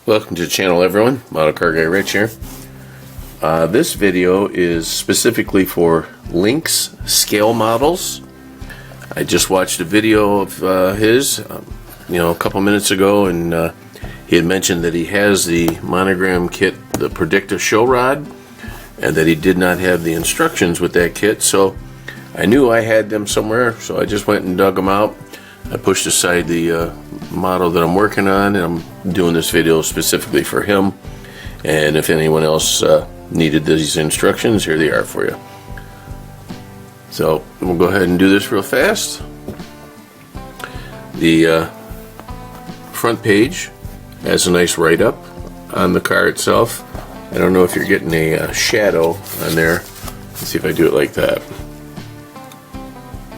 Welcome to the channel, everyone. Model Car Guy Rich here. This video is specifically for Lynx scale models. I just watched a video of his, a couple minutes ago, and he had mentioned that he has the Monogram kit, the Predicta show rod, and that he did not have the instructions with that kit. So I knew I had them somewhere, so I just went and dug them out. I pushed aside the model that I'm working on, and I'm doing this video specifically for him. And if anyone else needed these instructions, here they are for you. So we'll go ahead and do this real fast. The front page has a nice write-up on the car itself. I don't know if you're getting a shadow on there. Let's see if I do it like that.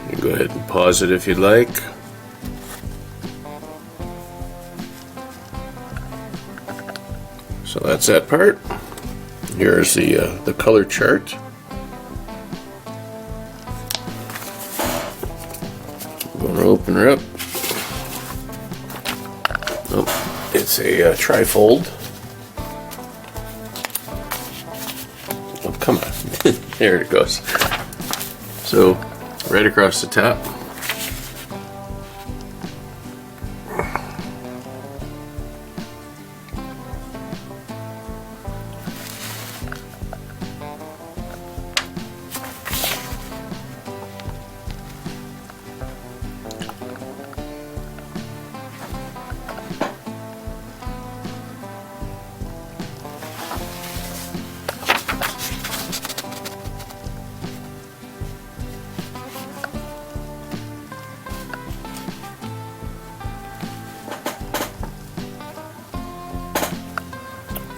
You can go ahead and pause it if you'd like. So that's that part. Here's the color chart. I'm going to open her up. Oh, it's a trifold. Oh, come on. There it goes. So, right across the top.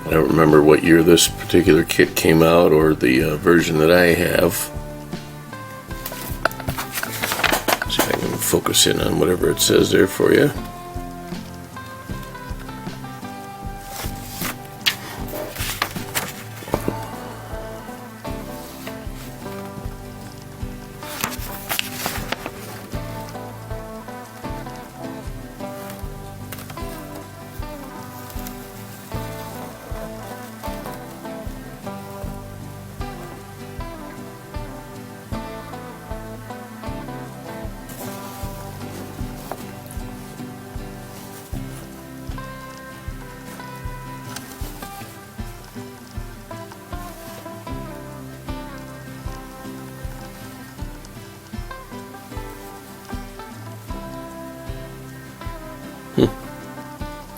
I don't remember what year this particular kit came out, or the version that I have. See if I can focus in on whatever it says there for you.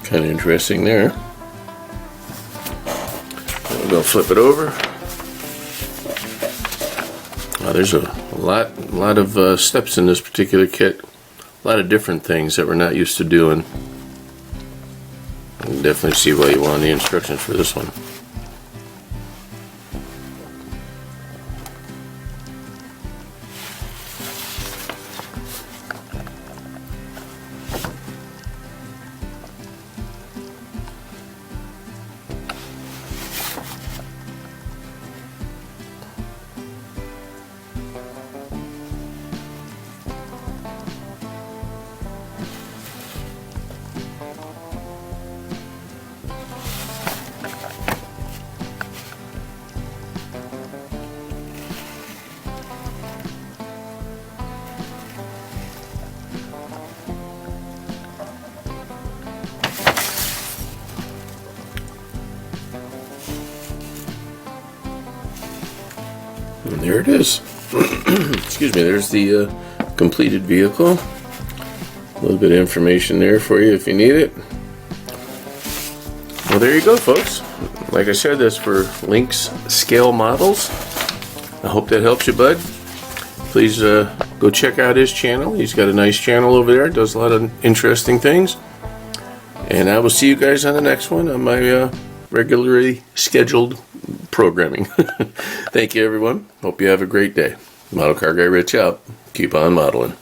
Kind of interesting there. We'll go flip it over. There's a lot of steps in this particular kit. A lot of different things that we're not used to doing. You can definitely see why you want the instructions for this one. And there it is. Excuse me, there's the completed vehicle. A little bit of information there for you if you need it. Well, there you go, folks. Like I said, that's for Lynx scale models. I hope that helps you, bud. Please go check out his channel. He's got a nice channel over there. Does a lot of interesting things. And I will see you guys on the next one on my regularly scheduled programming. Thank you, everyone. Hope you have a great day. Model Car Guy Rich out. Keep on modeling.